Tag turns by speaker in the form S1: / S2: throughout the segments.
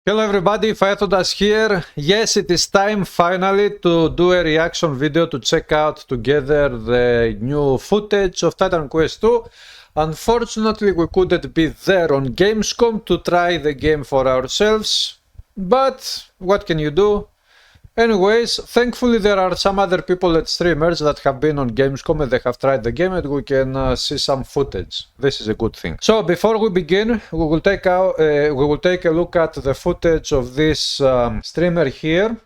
S1: Hello everybody, Faethodas here. Yes, it is time finally to do a reaction video to check out together the new footage of Titan Quest 2. Unfortunately, we couldn't be there on Gamescom to try the game for ourselves, but what can you do? Anyways, thankfully there are some other people at streamers that have been on Gamescom and they have tried the game and we can see some footage. This is a good thing. So before we begin, we will take a look at the footage of this streamer here.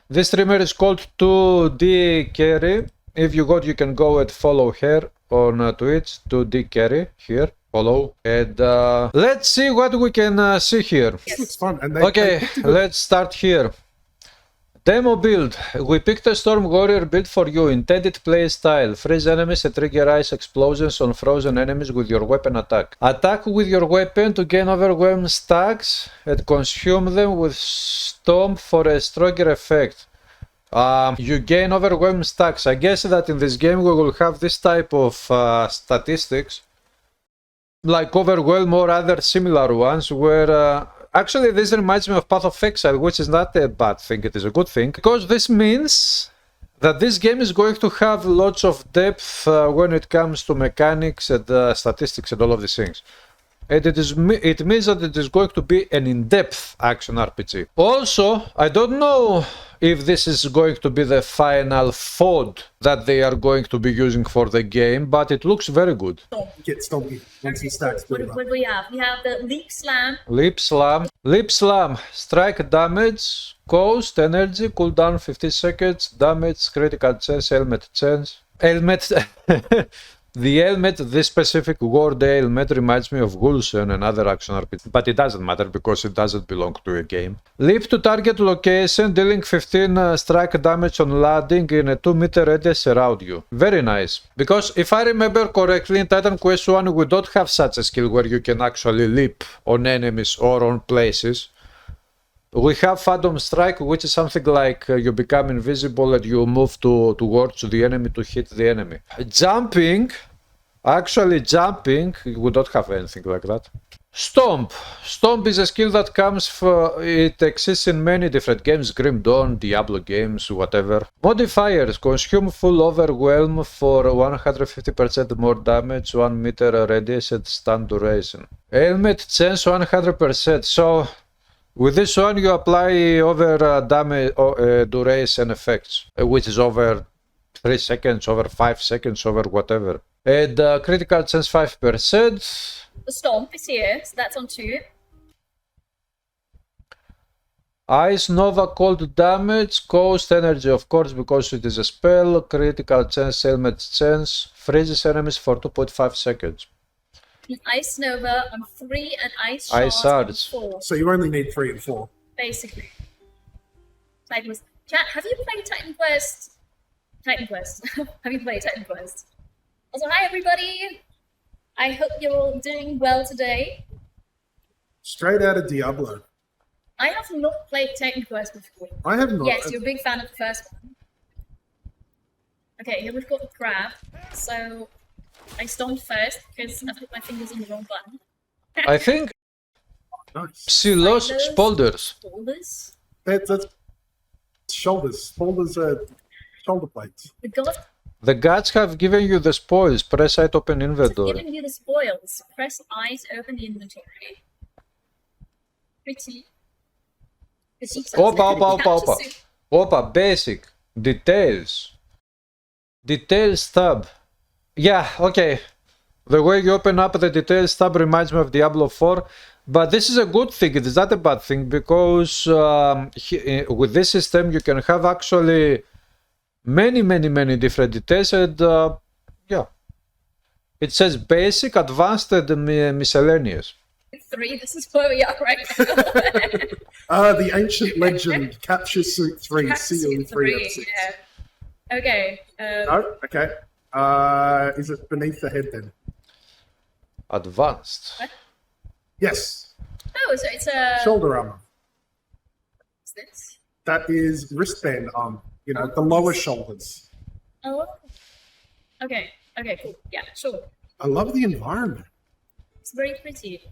S1: This streamer is called 2D Carry. If you can go and follow her on Twitch, 2D Carry here. Follow and let's see what we can see here.
S2: It's fun. And
S1: Okay, let's start here. Demo build. We picked a Storm Warrior build for you. Intended play style. Freeze enemies and trigger ice explosions on frozen enemies with your weapon attack. Attack with your weapon to gain overwhelm stacks and consume them with Stomp for a stronger effect. You gain overwhelm stacks. I guess that in this game we will have this type of statistics like overwhelm or other similar ones where actually, this reminds me of Path of Exile, which is not a bad thing, it is a good thing, because this means that this game is going to have lots of depth when it comes to mechanics and statistics and all of these things. And it means that it is going to be an in-depth action RPG. Also, I don't know if this is going to be the final FOD that they are going to be using for the game, but it looks very good.
S2: get stompy once he starts
S3: What
S2: doing
S3: do we have? We have the Leap Slam.
S1: Leap Slam, strike damage, cost, energy, cooldown 50 seconds, damage, critical chance, helmet chance. The helmet, this specific word helmet reminds me of Gulsen and other action RPG, but it doesn't matter because it doesn't belong to a game. Leap to target location, dealing 15 strike damage on landing in a 2-meter radius around you. Very nice. Because if I remember correctly, in Titan Quest 1 we don't have such a skill where you can actually leap on enemies or on places. We have Phantom Strike, which is something like you become invisible and you move towards the enemy to hit the enemy. Jumping, we don't have anything like that. Stomp. Stomp is a skill that it exists in many different games, Grim Dawn, Diablo games, whatever. Modifiers, consume full overwhelm for 150% more damage, 1 meter radius and stun duration. Helmet chance 100%, so with this one you apply over damage duration effects, which is over 3 seconds, over 5 seconds, over whatever. And critical chance 5%.
S3: The Stomp is here, so that's on 2.
S1: Ice Nova cold damage, cost energy of course because it is a spell, critical chance, helmet chance, freezes enemies for 2.5 seconds.
S3: Ice Nova on 3 and Ice
S1: Ice
S3: Shards on
S1: Shards.
S3: 4.
S2: So you only need 3 and 4.
S3: Basically. Titan Quest. Chat, have you played Titan Quest? Titan Quest. Have you played Titan Quest? Also, hi everybody! I hope you're all doing well today.
S2: Straight out of Diablo.
S3: I have not played Titan Quest before.
S2: I have not.
S3: Yes, you're a big fan of the first one. Okay, here we've got the crab. So I stomped first because I put my fingers on the wrong button.
S1: I think
S2: Nice.
S1: Silos
S3: Spiders.
S1: Spolders.
S3: Shoulders.
S2: That's shoulders. Shoulders are shoulder plates.
S3: The god
S1: The gods have given you the spoils, press site open inventory.
S3: giving you the spoils. Press I to open the inventory. Pretty.
S1: Opa, basic. Details. Details tab. Yeah, okay. The way you open up the details tab reminds me of Diablo 4. But this is a good thing, it is not a bad thing, because with this system you can have actually many different details and yeah. It says basic, advanced and miscellaneous.
S3: 3, this is where we are right now.
S2: The ancient legend Capture Suit 3,
S3: Capture
S2: Seal
S3: Suit
S2: 3 of
S3: 3,
S2: 6.
S3: yeah. Okay.
S2: No? Okay. Is it beneath the head then?
S1: Advanced.
S3: What?
S2: Yes.
S3: Oh, so it's a...
S2: Shoulder armor.
S3: What's this?
S2: That is wristband arm. You know, the lower shoulders.
S3: Oh. Okay, cool. Yeah, sure.
S2: I love the environment.
S3: It's very pretty.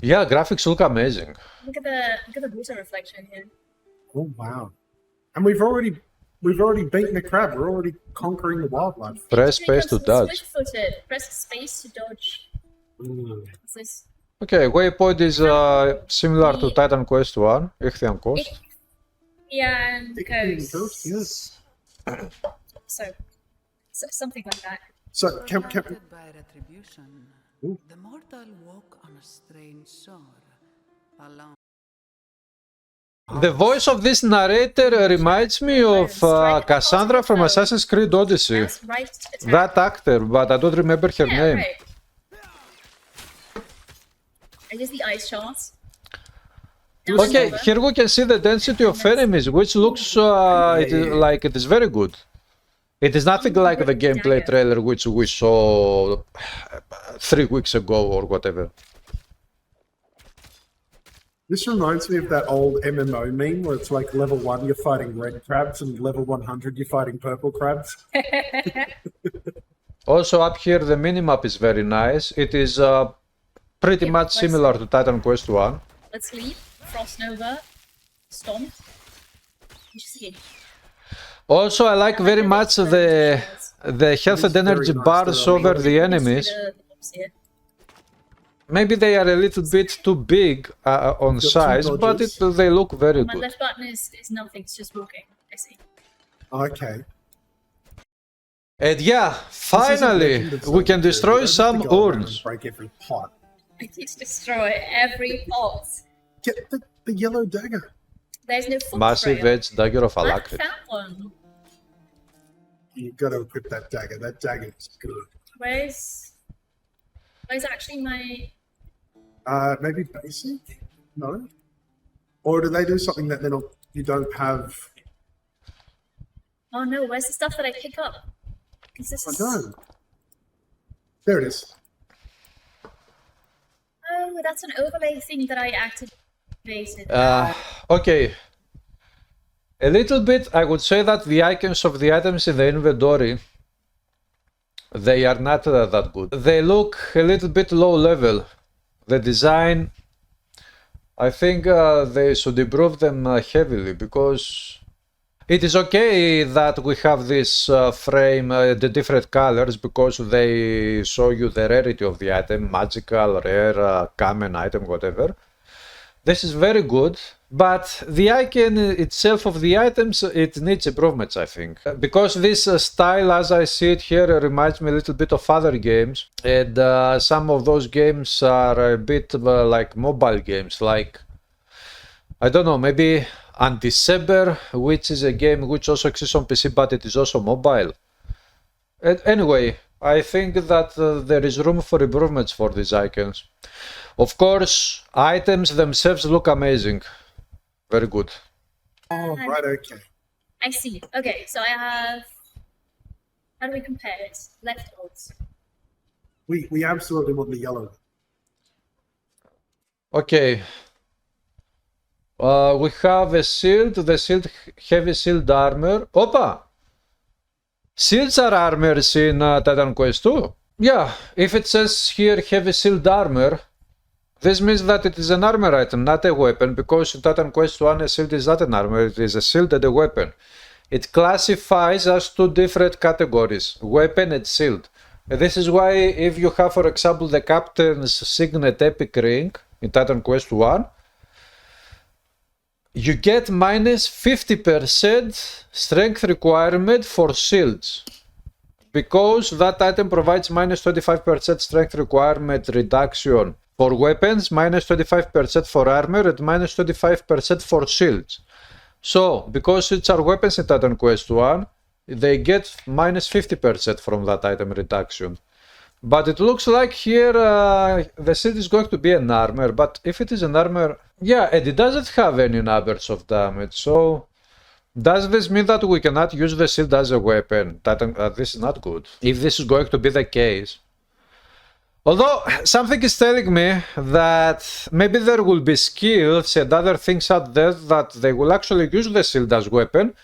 S1: Yeah, graphics look amazing.
S3: Look at the water reflection here.
S2: Oh wow! And we've already beaten the crab. We're already conquering the wildlife.
S1: Press space to dodge.
S3: Swift-footed. Press space to dodge.
S2: Mm.
S3: What's this?
S1: Okay, waypoint is similar to Titan Quest 1, Ichthian Coast.
S3: Yeah, and the
S2: Coast,
S3: coast.
S2: yes.
S3: So something like that.
S2: So can
S4: Tormented by retribution,
S2: Ooh.
S4: the mortal walk on a strange shore, alone.
S1: The voice of this narrator reminds me of Cassandra from Assassin's Creed Odyssey.
S3: Mouse right attack.
S1: That actor, but I don't remember her
S3: Yeah,
S1: name.
S3: right. And just the ice shards.
S1: Okay, here we can see the density of enemies, which looks like it is very good. It is nothing like the gameplay trailer which we saw 3 weeks ago or whatever.
S2: this reminds me of that old MMO meme where it's like level 1 you're fighting red crabs and level 100 you're fighting purple crabs.
S1: Also up here the minimap is very nice. It is pretty
S3: Yeah,
S1: much
S3: let's
S1: similar to Titan Quest 1.
S3: Let's leave. Frost Nova. Stomp. Interesting.
S1: Also I like very much the health and
S2: It's very
S1: energy
S2: nice
S1: bars
S2: to
S1: over the enemies. Maybe they are a little bit too big on
S2: Got two
S1: size, but
S2: dodges.
S1: they look very
S3: My
S1: good.
S3: left button is nothing, it's just walking. I see.
S2: Okay.
S1: And yeah, finally, we can destroy some urns.
S2: Break every pot.
S3: I need to destroy every pot.
S2: Get the yellow dagger.
S3: There's no foot
S1: Massive
S3: trail.
S1: edge dagger of
S3: I
S1: Alakrit.
S3: found one.
S2: You got to equip that dagger. That dagger is good.
S3: Where's actually my...
S2: Maybe basic? No? Or do they do something that they're not, you don't have?
S3: Oh no, where's the stuff that I pick up? Is this...
S2: I know. There it is.
S3: Oh, that's an overlay thing that I activated.
S1: Okay. A little bit, I would say that the icons of the items in the inventory, they are not that good. They look a little bit low level. The design, I think they should improve them heavily, because it is okay that we have this frame, the different colors, because they show you the rarity of the item, magical, rare, common item, whatever. This is very good, but the icon itself of the items, it needs improvements, I think. Because this style, as I see it here, reminds me a little bit of other games. And some of those games are a bit like mobile games, like, I don't know, maybe Anti-Saber, which is a game which also exists on PC, but it is also mobile. And anyway, I think that there is room for improvements for these icons. Of course, items themselves look amazing. Very good.
S2: Oh, right, okay.
S3: I see. Okay, so I have... How do we compare it? Left odds.
S2: We absolutely want the yellow.
S1: Okay. We have a shield, the shield, heavy shield armor. Opa! Shields are armors in Titan Quest 2. Yeah, if it says here heavy shield armor, this means that it is an armor item, not a weapon, because in Titan Quest 1 a shield is not an armor, it is a shield and a weapon. It classifies as 2 different categories, weapon and shield. And this is why if you have, for example, the Captain's Signet Epic Ring in Titan Quest 1, you get minus 50% strength requirement for shields. Because that item provides minus 25% strength requirement reduction for weapons, minus 25% for armor, and minus 25% for shields. So, because it's our weapons in Titan Quest 1, they get minus 50% from that item reduction. But it looks like here the shield is going to be an armor, but if it is an armor, yeah, and it doesn't have any numbers of damage, so does this mean that we cannot use the shield as a weapon? This is not good, if this is going to be the case. Although, something is telling me that maybe there will be skills and other things out there that they will actually use the shield as weapon,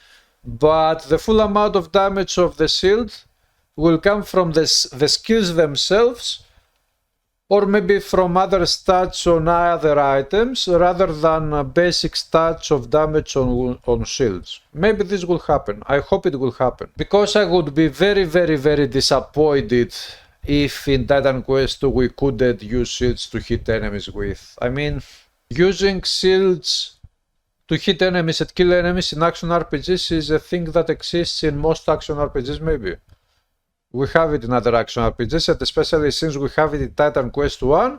S1: but the full amount of damage of the shield will come from the skills themselves or maybe from other stats on other items rather than basic stats of damage on shields. Maybe this will happen. I hope it will happen. Because I would be very disappointed if in Titan Quest 2 we couldn't use shields to hit enemies with. I mean, using shields to hit enemies and kill enemies in action RPGs is a thing that exists in most action RPGs maybe. We have it in other action RPGs, and especially since we have it in Titan Quest 1,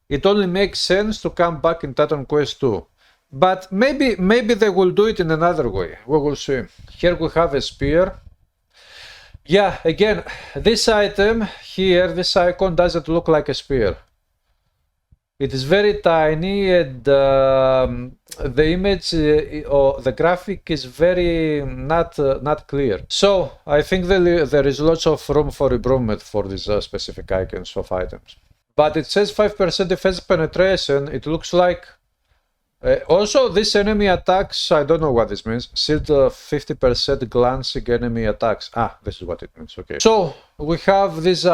S1: it only makes sense to come back in Titan Quest 2. But maybe they will do it in another way. We will see. Here we have a spear. Yeah, again, this item here, this icon doesn't look like a spear. It is very tiny, and the image or the graphic is very not clear. So I think there is lots of room for improvement for these specific icons of items. But it says 5% defense penetration. It looks like also this enemy attacks. I don't know what this means. Shield 50% glancing enemy attacks. Ah, this is what it means. Okay. So we have this.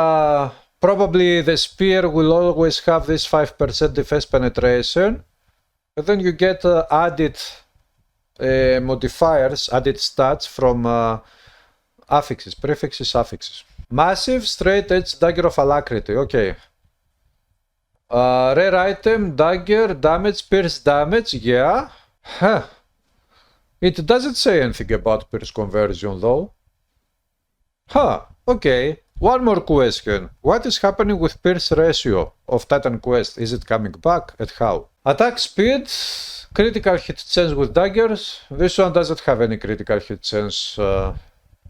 S1: Probably the spear will always have this 5% defense penetration, and then you get added modifiers, added stats from affixes, prefixes, affixes. Massive straight edge dagger of alacrity. Okay. Rare item, dagger, damage, pierce damage. Yeah. Huh. It doesn't say anything about pierce conversion though. Huh. Okay. One more question. What is happening with pierce ratio of Titan Quest? Is it coming back and how? Attack speed, critical hit chance with daggers. This one doesn't have any critical hit chance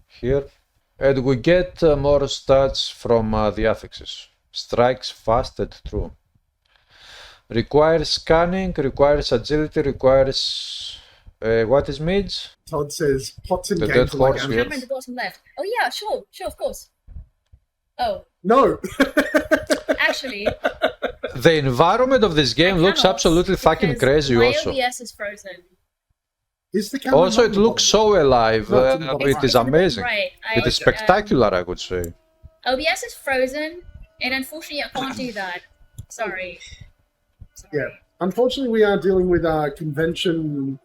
S1: here. And we get more stats from the affixes. Strikes fast and true. Requires scanning, requires agility, requires... what is mage?
S2: Todd says pots and
S1: The
S2: games
S1: dead
S2: are like
S1: horse,
S2: animals.
S1: yeah.
S3: Camera in the bottom left. Oh yeah, sure, of course. Oh,
S2: No.
S3: actually,
S1: The environment of this game
S3: I
S1: looks
S3: cannot,
S1: absolutely fucking
S3: because
S1: crazy
S3: my
S1: also.
S3: OBS is frozen.
S2: Is the camera
S1: Also,
S2: not
S1: it
S2: in the
S1: looks
S2: bottom?
S1: so alive.
S2: No, it's in the bottom.
S1: It is
S3: It's in the bottom
S1: amazing.
S3: right.
S1: It is spectacular, I would say.
S3: OBS is frozen, and unfortunately, I can't do that. Sorry.
S2: Yeah. Unfortunately, we are dealing with convention...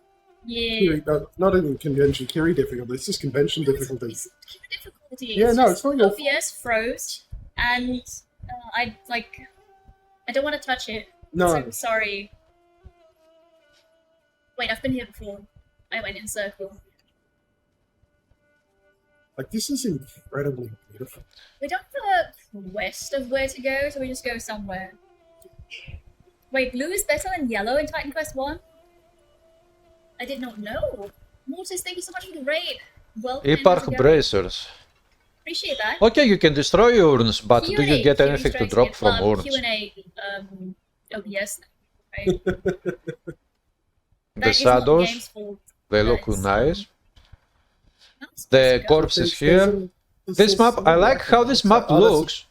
S3: Yeah.
S2: not even convention Kiri difficulties, it's just convention difficulties.
S3: Difficulties.
S2: Yeah, no, it's not your
S3: OBS froze, and I don't want to touch it.
S2: No.
S3: So, sorry. Wait, I've been here before. I went in circle.
S2: Like, this is incredibly beautiful.
S3: We don't have a quest of where to go, so we just go somewhere. Wait, blue is better than yellow in Titan Quest 1? I did not know. Mortis, thank you so much for the raid. Welcome.
S1: Eparch bracers.
S3: Appreciate that.
S1: Okay, you can destroy urns, but do you
S3: Q&A,
S1: get
S3: Q&A
S1: anything to
S3: strikes
S1: drop
S3: again.
S1: from urns?
S3: Q&A, OBS, right?
S1: The
S3: That is not the
S1: shadows,
S3: game's fault.
S1: they look
S3: That's,
S1: nice.
S3: That's
S1: The
S3: possible.
S1: corpses here. This map, I like how this map looks.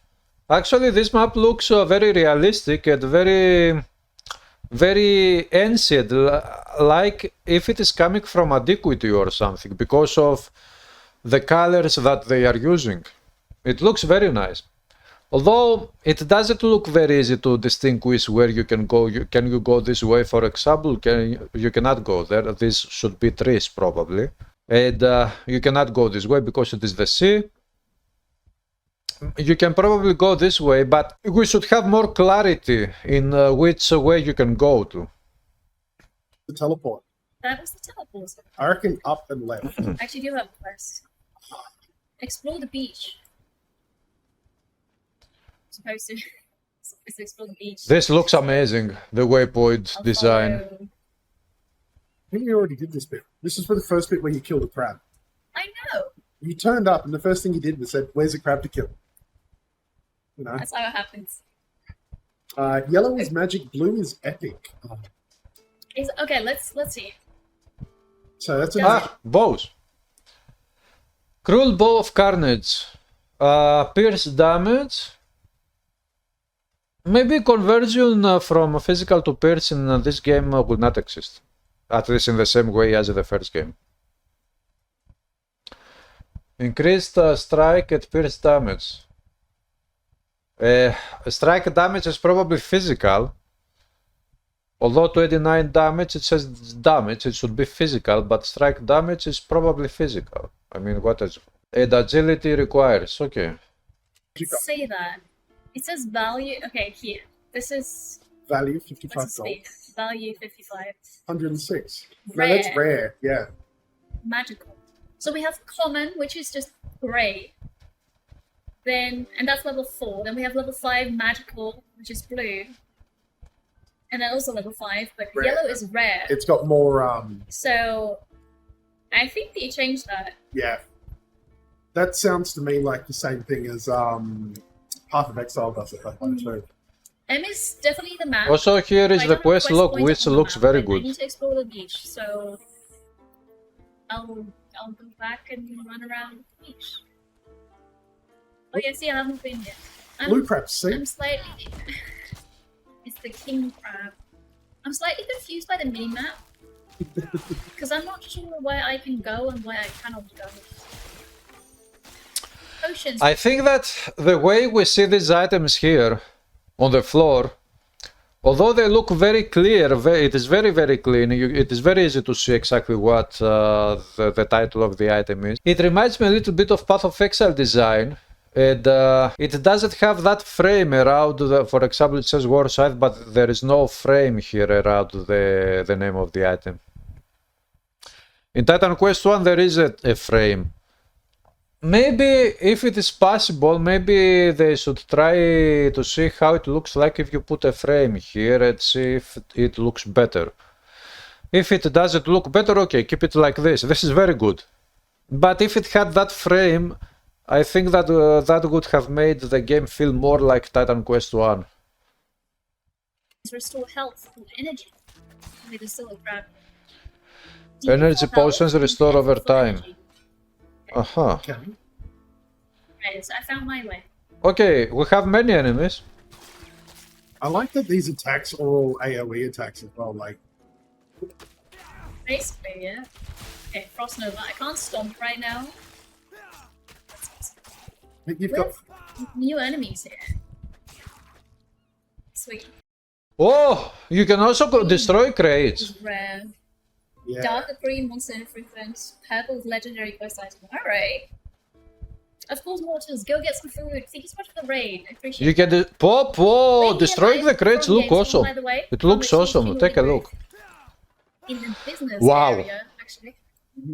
S1: Actually, this map looks very realistic and very ancient, like if it is coming from Antiquity or something, because of the colors that they are using. It looks very nice. Although it doesn't look very easy to distinguish where you can go. Can you go this way, for example? You cannot go there. This should be trees probably. And you cannot go this way because it is the sea. You can probably go this way, but we should have more clarity in which way you can go to.
S2: The teleport.
S3: That was the teleport.
S2: I reckon up and left.
S3: I actually do have a quest. Explore the beach. Supposed to explore the beach.
S1: This looks amazing, the waypoint
S3: I'll
S1: design.
S3: follow-
S2: I think we already did this bit. This is for the first bit where you kill the crab.
S3: I know.
S2: You turned up, and the first thing you did was said, "Where's the crab to kill?" You know.
S3: That's how it happens.
S2: Yellow is magic. Blue is epic.
S3: Okay, let's see.
S2: So that's a
S1: Ah, bows. Cruel Bow of Carnage. Pierce damage. Maybe conversion from physical to pierce in this game will not exist. At least in the same way as the first game. Increased strike and pierce damage. Strike damage is probably physical. Although 29 damage, it says damage, it should be physical, but strike damage is probably physical. I mean, what is... And agility requires, okay.
S3: Say that. It says value. Okay, here. This is.
S2: Value
S3: What's
S2: 55
S3: its
S2: gold.
S3: speed? Value 55.
S2: 106.
S3: Rare.
S2: No, that's rare. Yeah.
S3: Magical. So we have common, which is just grey. Then, and that's level 4. Then we have level 5 magical, which is blue. And then also level 5, but
S2: Rare.
S3: yellow is rare.
S2: It's got more.
S3: So, I think they changed that.
S2: Yeah. That sounds to me like the same thing as Path of Exile does it, that one too.
S3: M is definitely the map.
S1: Also here is
S3: I
S1: the
S3: don't have
S1: quest log,
S3: points
S1: which
S3: on the
S1: looks
S3: map,
S1: very
S3: but I
S1: good.
S3: need to explore the beach, so I'll go back and run around the beach. Oh yeah, see, I haven't been yet.
S2: Blue crab, see?
S3: I'm slightly. It's the king crab. I'm slightly confused by the minimap because I'm not sure where I can go and where I cannot go. Potions.
S1: I think that the way we see these items here on the floor, although they look very clear, it is very, very clean, it is very easy to see exactly what the title of the item is. It reminds me a little bit of Path of Exile design, and it doesn't have that frame around, for example, it says War Scythe, but there is no frame here around the name of the item. In Titan Quest 1 there is a frame. Maybe, if it is possible, maybe they should try to see how it looks like if you put a frame here and see if it looks better. If it doesn't look better, okay, keep it like this. This is very good. But if it had that frame, I think that that would have made the game feel more like Titan Quest 1.
S3: Restore health and energy. Wait, there's still a crab.
S1: Energy potions restore over time. Aha.
S2: Okay.
S3: Right, so I found my way.
S1: Okay, we have many enemies.
S2: I like that these attacks are all AoE attacks as well. Like,
S3: Basically, yeah. Okay, Frost Nova. I can't stomp right now.
S2: you've
S3: We
S2: got.
S3: have new enemies here. Sweet.
S1: Oh, you can also destroy crates.
S3: Rare.
S2: Yeah.
S3: Darker green monster infrequent. Purple legendary quest item. Alright. Of course, Mortals, go get some food. Thank you so much for the raid. I appreciate
S1: You can pop, whoa, destroying the crates look awesome.
S3: By the way,
S1: It looks
S3: from the
S1: awesome,
S3: team
S1: take a
S3: leader
S1: look.
S3: In the business
S1: Wow.
S3: area, actually.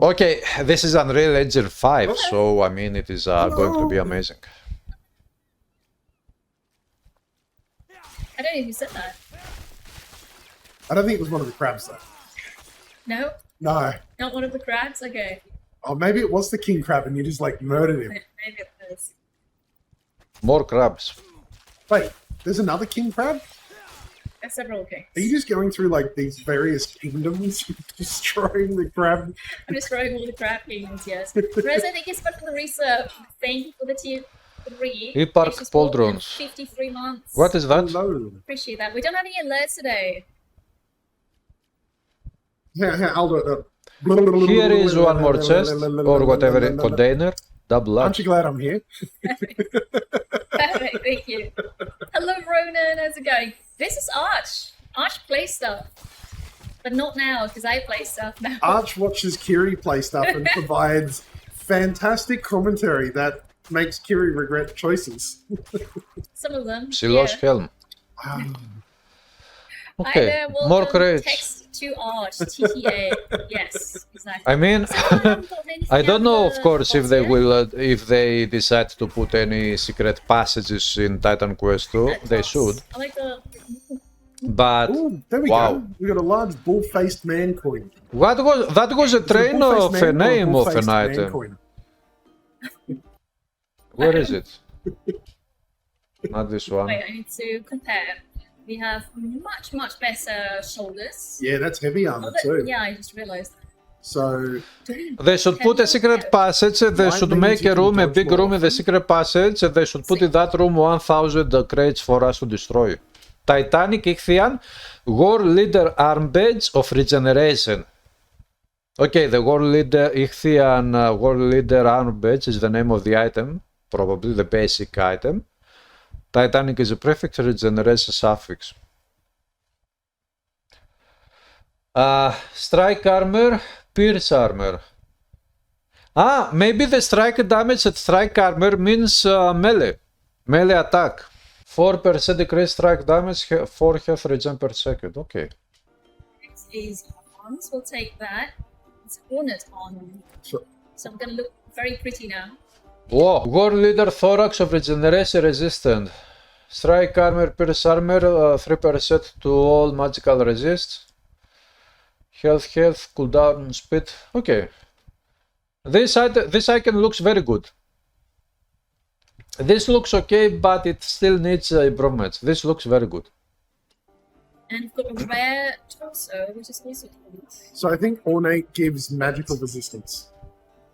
S1: Okay, this is Unreal Engine 5, so I mean it is going to be amazing.
S3: I don't know who said that.
S2: I don't think it was one of the crabs though.
S3: No?
S2: No.
S3: Not one of the crabs? Okay.
S2: Oh, maybe it was the king crab and you just like murdered him.
S3: Maybe it was.
S1: More crabs.
S2: Wait, there's another king crab?
S3: There's several kings.
S2: Are you just going through like these various kingdoms, destroying the crab?
S3: I'm destroying all the crab kings, yes. Reza, thank you so much for the research. Thank you for the tier 3.
S1: Epark
S3: Thanks for supporting
S1: pauldrons.
S3: 53 months.
S1: What is that?
S2: Hello.
S3: Appreciate that. We don't have any alerts today.
S2: Yeah, Aldo.
S1: Here is one more chest, or whatever, container. Double
S2: Aren't you
S1: large.
S2: glad I'm here?
S3: Perfect, thank you. Hello, Ronan. How's it going? This is Arch. Arch plays stuff. But not now, because I play stuff now.
S2: Arch watches Kiri play stuff and provides fantastic commentary that makes Kiri regret choices.
S3: Some of them.
S1: She lost helm. Okay,
S3: Hi there,
S1: more
S3: welcome.
S1: crates.
S3: Text to Arch, TTA. Yes, exactly.
S1: I mean, I don't know, of course, if they will, if they decide to put any secret passages in Titan Quest 2. They should.
S3: I like the.
S1: But
S2: Ooh, there we
S1: wow,
S2: go. We got a large bull-faced man coin.
S1: what was that? Was a train
S2: bull-faced
S1: of a
S2: man or
S1: name of
S2: bull-faced
S1: an
S2: man
S1: item.
S2: coin?
S1: Where is it? Not this one.
S3: Wait, I need to compare. We have much better shoulders.
S2: Yeah, that's heavy armor
S3: Oh, but-
S2: too.
S3: yeah, I just realized.
S2: So
S1: They should put a secret passage. They
S2: Why
S1: should
S2: maybe
S1: make
S2: you
S1: a
S2: can
S1: room, a
S2: dodge
S1: big
S2: more
S1: room in the
S2: often?
S1: secret passage. And they should put in that room 1000 crates for us to destroy. Titanic Ichthian, War Leader Arm Badge of Regeneration. Okay, the War Leader Ichthian War Leader Arm Badge is the name of the item, probably the basic item. Titanic is a prefix, regenerate a suffix. Strike armor, pierce armor. Maybe the strike damage at strike armor means melee attack. 4% decrease strike damage, 4 health regen per second. Okay.
S3: Next is arms. We'll take that. It's hornet on.
S2: So,
S3: So I'm gonna look very pretty now.
S1: Whoa. War leader thorax of regeneration resistant. Strike armor, pierce armor, 3% to all magical resists. Health, cooldown, speed. Okay. This icon looks very good. This looks okay, but it still needs improvements. This looks very good.
S3: And we've got a rare torso, which is also cool.
S2: so I think Ornate gives magical resistance.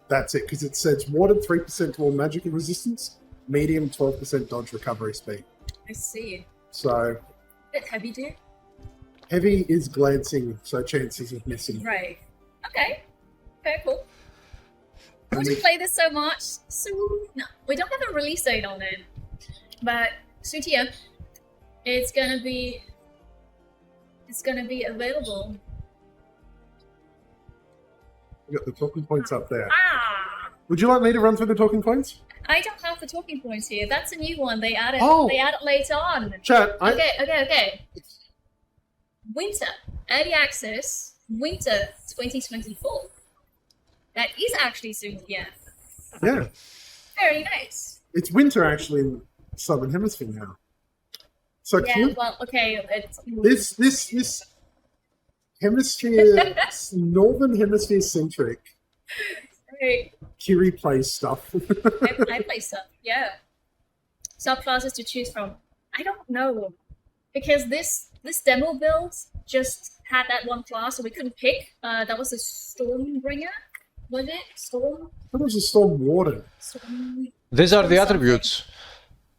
S2: That's it, because it says water 3% to all magical resistance, medium 12% dodge recovery speed.
S3: I see.
S2: So
S3: Bit heavy, dude.
S2: heavy is glancing, so chances of missing.
S3: Right. Okay. Very cool. I want to play this so much. No, we don't have a release date on it, but soon here, it's gonna be available.
S2: You got the talking points up there.
S3: Ah!
S2: Would you like me to run through the talking points?
S3: I don't have the talking points here. That's a new one. They added.
S2: Oh.
S3: They added later on.
S2: Chat,
S3: Okay. Winter early access. Winter 2024. That is actually soon. Yeah.
S2: Yeah.
S3: Very nice.
S2: It's winter actually in Southern Hemisphere now. So
S3: Yeah. Well, okay. It's,
S2: this hemisphere, Northern Hemisphere centric
S3: Right.
S2: Kiri plays stuff.
S3: I play stuff. Yeah. Subclasses to choose from. I don't know, because this demo build just had that one class, so we couldn't pick. That was a Stormbringer. Was it Storm?
S2: What was a storm warden?
S3: Storm
S1: These are the
S3: something.
S1: attributes.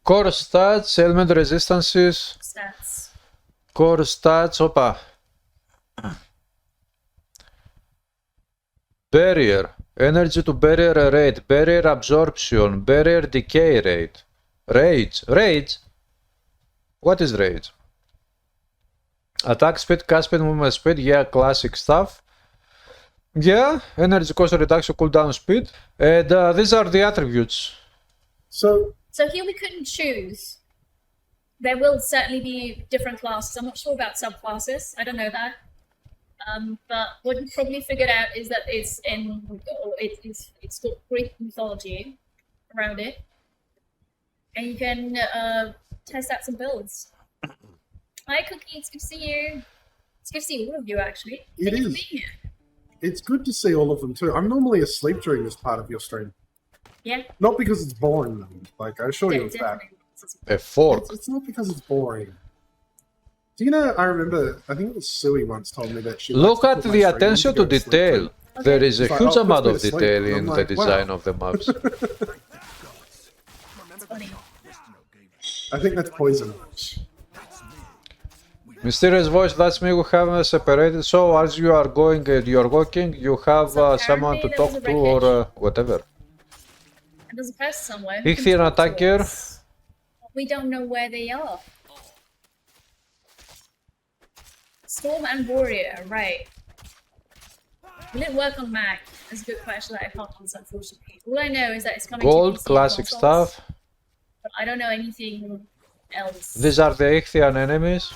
S1: Core stats, element resistances,
S3: Stats.
S1: core stats, opa. Barrier, energy to barrier rate, barrier absorption, barrier decay rate. Rage? What is rage? Attack speed, cast speed, movement speed, yeah, classic stuff. Yeah, energy cost reduction, cooldown speed. And these are the attributes.
S2: So
S3: So here we couldn't choose. There will certainly be different classes. I'm not sure about subclasses. I don't know that. But what you probably figured out is that it's got Greek mythology around it, and you can test out some builds. Hi, Cookie. It's good to see you. It's good to see all of you, actually.
S2: It
S3: Thank you for
S2: is.
S3: being here.
S2: it's good to see all of them too. I'm normally asleep during this part of your stream.
S3: Yeah.
S2: Not because it's boring though. Like I assure you of that.
S3: Definitely.
S1: A fork.
S2: It's not because it's boring. Do you know, I remember, I think it was Sui once told me that she
S1: Look
S2: likes
S1: at
S2: to put
S1: the
S2: my stream on
S1: attention to
S2: go sleep
S1: detail.
S2: too.
S1: There is a
S2: It's like,
S1: huge
S2: oh,
S1: amount
S2: puts
S1: of
S2: me to sleep.
S1: detail
S2: And I'm
S1: in the
S2: like, wow.
S1: design of the maps.
S3: It's funny.
S2: I think that's poison.
S1: Mysterious voice, that's me. We have separated. So as you are going and you're walking, you have
S3: So
S1: someone to
S3: apparently there was
S1: talk
S3: a
S1: to or
S3: wreckage.
S1: whatever.
S3: And there's a person somewhere.
S1: Ich
S3: who
S1: bin
S3: can talk to
S1: attacker.
S3: us. We don't know where they are. Storm and Warrior, right. Will it work on Mac? That's a good question that I can't answer, unfortunately. All I know is that it's coming to
S1: Gold,
S3: PC and
S1: classic
S3: consoles,
S1: stuff.
S3: but I don't know anything else.
S1: These are the Ichthian enemies.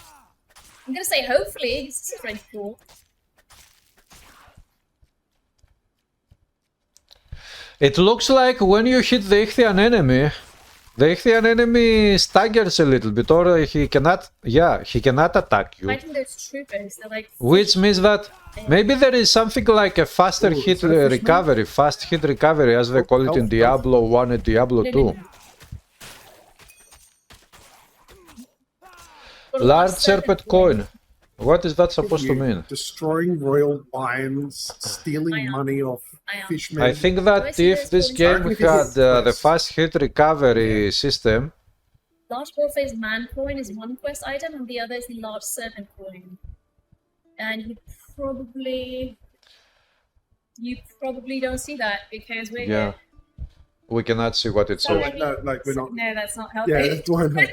S3: I'm gonna say hopefully, this is pretty cool.
S1: It looks like when you hit the Ichthian enemy staggers a little bit, or he cannot attack you.
S3: Fighting those troopers, they're like...
S1: Which means that maybe there is something like a faster
S2: Ooh,
S1: hit
S2: selfish
S1: recovery, fast hit recovery, as they call it in Diablo 1 and Diablo 2. Large serpent coin. What is that supposed to mean?
S2: Destroying royal lions, stealing
S3: Ion.
S2: money off
S3: Ion.
S2: fishmen.
S1: I think
S3: Do I
S1: that
S3: see
S1: if
S3: those
S1: this
S3: coins?
S1: game
S2: Technically,
S1: had
S2: it's
S1: the
S2: quest.
S1: fast hit recovery system,
S3: Large Warface Man coin is one quest item, and the other is the Large Serpent coin. And you probably don't see that because we're
S1: yeah. we cannot see what it
S3: Sorry.
S1: says.
S2: No, like we're not.
S3: No, that's not healthy.
S2: Yeah, that's why I'm not.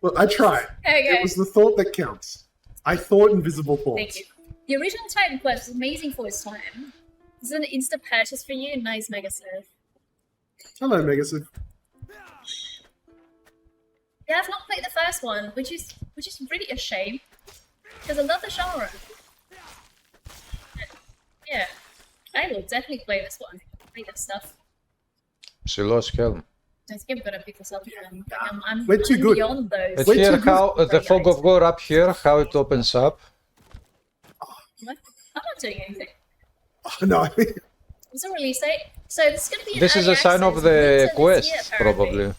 S2: Well, I tried.
S3: Okay.
S2: It was the thought that counts. I thought invisible thoughts.
S3: Thank you. The original Titan Quest was amazing for its time. This is an instant purchase for you. Nice Mega Serve.
S2: Hello, Megasid.
S3: Yeah, I've not played the first one, which is really a shame. Because I love the genre. Yeah. I will definitely play this one. Play this stuff.
S1: She lost Helm.
S3: I think I'm gonna pick this up again. I'm
S2: We're too good.
S3: beyond those.
S1: But
S2: Wait
S1: here,
S2: till
S1: how the fog of war up here, how it opens up.
S3: What? I'm not doing anything.
S2: Oh, no.
S3: It's a release date. So this is gonna be an
S1: This is
S3: early
S1: a sign of
S3: access
S1: the
S3: winter this
S1: quest,
S3: year, apparently.
S1: probably.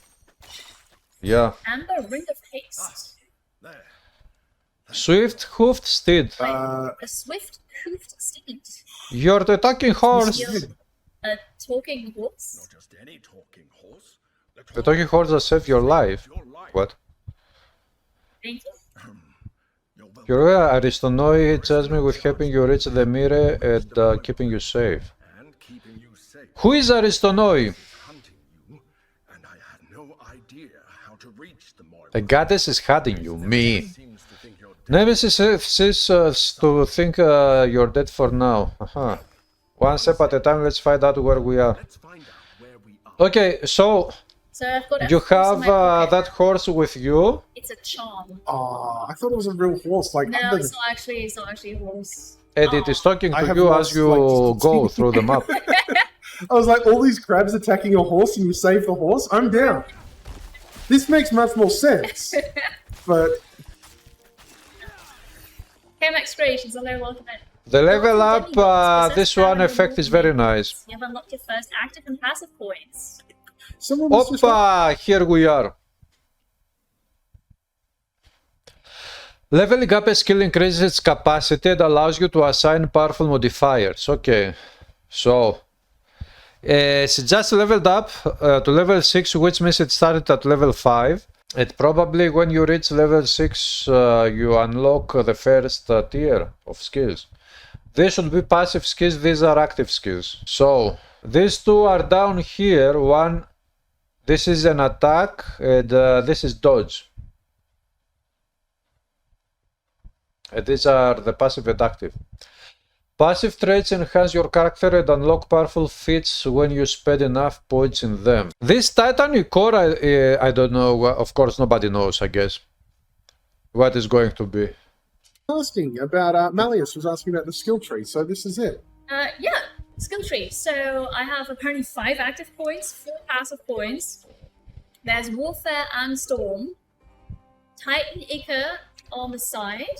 S1: Yeah.
S3: Amber Ring of Haste.
S1: Swift hoofed steed.
S3: A swift hoofed steed.
S1: You're the talking horse.
S3: You're a talking horse.
S5: Not just any talking horse.
S1: The talking horse that saved your life. What?
S3: Thank you.
S1: Your Aristonoi charged me with helping you reach the mirror and keeping you safe.
S5: And keeping you safe.
S1: Who is Aristonoi?
S5: Hunting you, and I had no idea how to reach the Moira.
S1: The goddess is hunting you, me.
S5: Seems to think you're dead.
S1: Nemesis seems to think you're dead for now. One step at a time, let's find out where we are.
S5: Let's find out where we are.
S1: Okay, so
S3: So I've got a
S1: you
S3: horse in
S1: have
S3: my pocket.
S1: that horse with you.
S3: It's a charm.
S2: Oh, I thought it was a real horse. Like,
S3: No,
S2: under
S3: it's
S2: the-
S3: not actually a horse.
S1: And it is talking
S2: I
S1: to
S2: have
S1: you
S2: lost,
S1: as you
S2: like,
S1: go through the map.
S2: I was like, all these crabs attacking a horse and you save the horse? I'm down. This makes much more sense. But
S3: KMX Creations, hello, welcome in.
S1: The level up, this one effect is very nice.
S3: You have unlocked your first active and passive points.
S2: someone was just
S1: Oppa, here we are. Leveling up a skill increases its capacity and allows you to assign powerful modifiers. Okay, so she just leveled up to level 6, which means it started at level 5. And probably when you reach level 6, you unlock the first tier of skills. These should be passive skills, these are active skills. So these two are down here. One, this is an attack, and this is dodge. And these are the passive and active. Passive traits enhance your character and unlock powerful feats when you spend enough points in them. This Titanic core, I don't know, of course nobody knows, I guess, what is going to be.
S2: asking about, Malleus was asking about the skill tree, so this is it.
S3: Yeah, skill tree. So I have apparently 5 active points, 4 passive points. There's Warfare and Storm. Titan Ica on the side.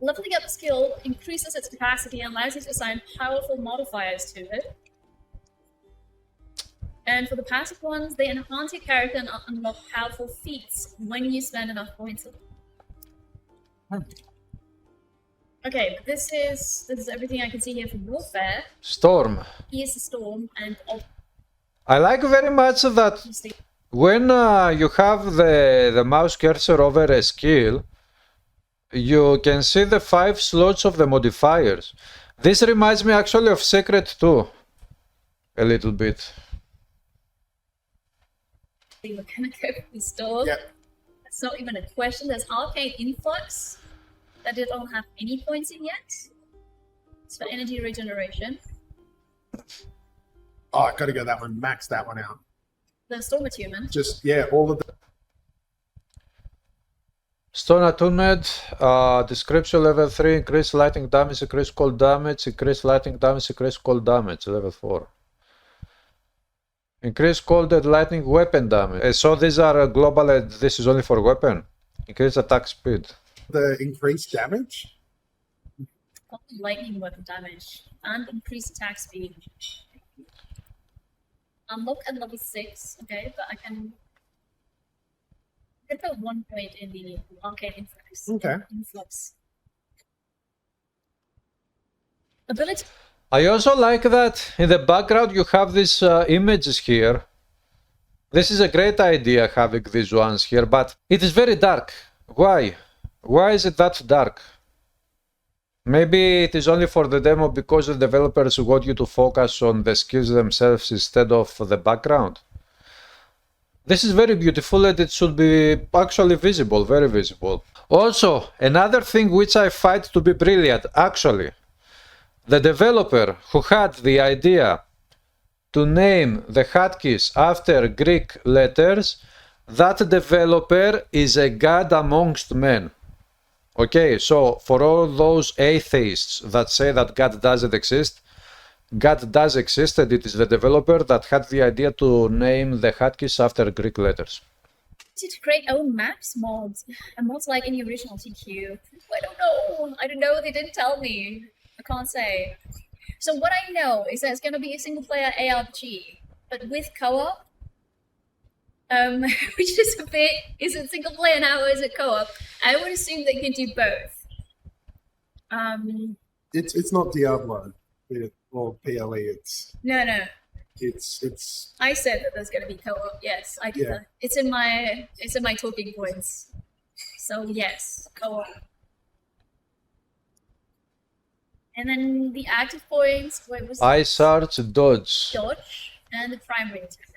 S3: Leveling up the skill increases its capacity and allows you to assign powerful modifiers to it. And for the passive ones, they enhance your character and unlock powerful feats when you spend enough points on them. Okay, but this is everything I can see here for Warfare.
S1: Storm.
S3: Here's the Storm, and
S1: I like very much that
S3: obviously
S1: when you have the mouse cursor over a skill, you can see the 5 slots of the modifiers. This reminds me actually of Secret 2, a little bit.
S3: we're gonna go for the Storm.
S2: Yep.
S3: It's not even a question. There's Arcane Influx that they don't have any points in yet. It's for energy regeneration.
S2: Oh, I gotta go that one, max that one out.
S3: The Storm Attunement.
S2: Just, yeah, all of the.
S1: Stone Attunement, description level 3, increase lightning damage, increase cold damage, increase lightning damage, increase cold damage, level 4. Increase cold and lightning weapon damage. So these are global and this is only for weapon. Increase attack speed.
S2: The increased damage?
S3: Lightning weapon damage and increased attack speed. Unlock at level 6, okay, but I can put 1 point in the Arcane Influx.
S2: Okay.
S3: Influx. Ability.
S1: I also like that in the background you have these images here. This is a great idea having these ones here, but it is very dark. Why? Why is it that dark? Maybe it is only for the demo because the developers want you to focus on the skills themselves instead of the background. This is very beautiful and it should be actually visible, very visible. Also, another thing which I find to be brilliant, actually, the developer who had the idea to name the hotkeys after Greek letters, that developer is a god amongst men. Okay, so for all those atheists that say that God doesn't exist, God does exist and it is the developer that had the idea to name the hotkeys after Greek letters.
S3: To create own maps mods, and mods like in the original TQ. I don't know, they didn't tell me. I can't say. So what I know is that it's going to be a single player ARPG, but with co-op, which is a bit, is it single player now or is it co-op? I would assume they can do both.
S2: It's not Diablo or PLE.
S3: No.
S2: It's.
S3: I said that there's going to be co-op. Yes, I did.
S2: Yeah.
S3: That. It's in my talking points. So yes, co-op. And then the active points. What was
S1: I search dodge.
S3: dodge and the primary attack.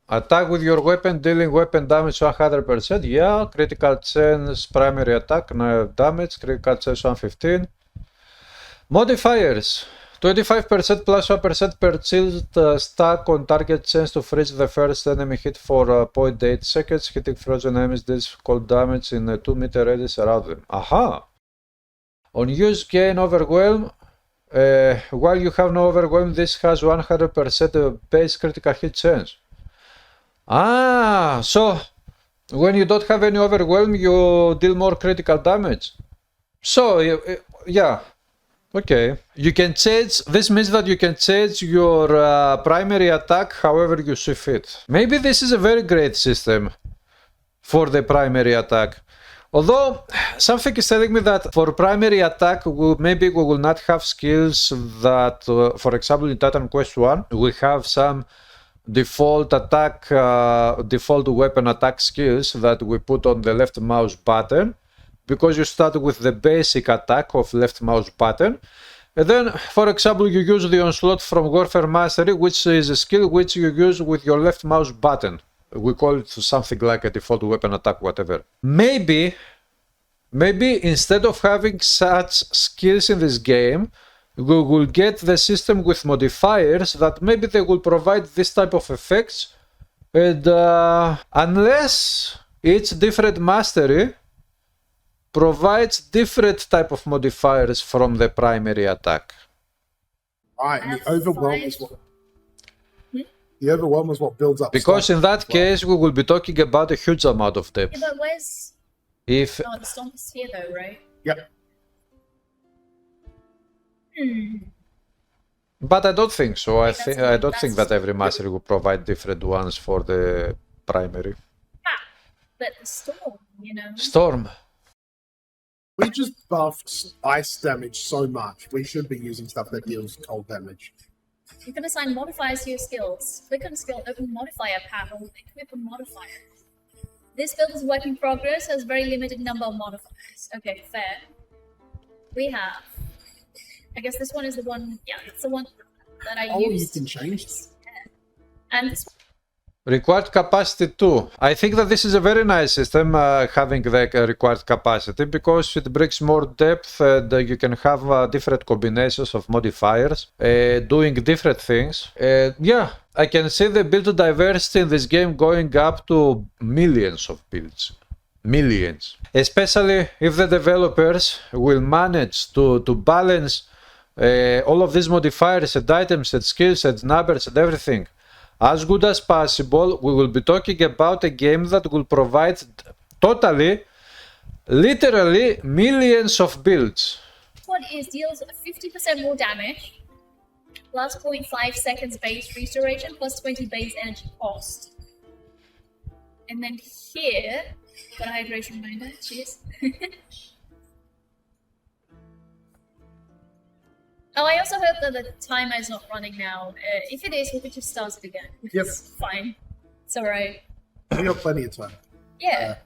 S1: Attack with your weapon, dealing weapon damage 100%. Yeah, critical chance, primary attack, no damage, critical chance 115. Modifiers. 25% plus 1% per shield stack on target chance to freeze the first enemy hit for 0.8 seconds. Hitting frozen enemies deals cold damage in a 2-meter radius around them. Aha! On use gain overwhelm. While you have no overwhelm, this has 100% base critical hit chance. Ah, so when you don't have any overwhelm, you deal more critical damage. So, yeah. Okay, you can change, this means that you can change your primary attack however you see fit. Maybe this is a very great system for the primary attack. Although, something is telling me that for primary attack, maybe we will not have skills that, for example, in Titan Quest 1, we have some default attack, default weapon attack skills that we put on the left mouse button. Because you start with the basic attack of left mouse button, and then, for example, you use the onslaught from Warfare Mastery, which is a skill which you use with your left mouse button. We call it something like a default weapon attack, whatever. Maybe instead of having such skills in this game, we will get the system with modifiers that maybe they will provide this type of effects, and unless each different mastery provides different type of modifiers from the primary attack.
S2: Alright, and the overwhelm is what. The overwhelm is what builds up.
S1: Because
S2: stuff
S1: in that
S2: as well.
S1: case, we will be talking about a huge amount of depth.
S3: Yeah, but where's...
S1: If
S3: Oh, the stomp is here though, right?
S2: Yep.
S1: but I don't think so. I
S3: That's
S1: think
S3: good.
S1: I don't think
S3: That's-
S1: that every mastery will provide different ones for the primary.
S3: But the storm, you know.
S1: Storm.
S2: We just buffed ice damage so much. We should be using stuff that deals cold damage.
S3: You can assign modifiers to your skills. Click on skill, open modifier panel, equip a modifier. This build is work in progress, has very limited number of modifiers. Okay, fair. We have... I guess this one is the one... Yeah, it's the one that I
S2: Oh, you
S3: used.
S2: can change this.
S3: And this
S1: Required capacity 2. I think that this is a very nice system, having the required capacity, because it brings more depth and you can have different combinations of modifiers, doing different things. Yeah, I can see the build diversity in this game going up to millions of builds. Millions. Especially if the developers will manage to balance all of these modifiers and items and skills and numbers and everything as good as possible. We will be talking about a game that will provide totally, literally millions of builds.
S3: one is deals 50% more damage, plus 0.5 seconds base restoration, plus 20 base energy cost. And then here, got a hydration reminder, cheers. Oh, I also hope that the timer is not running now. If it is, we could just start it again.
S2: Yep.
S3: It's fine. It's alright.
S2: We got plenty of time
S3: Yeah.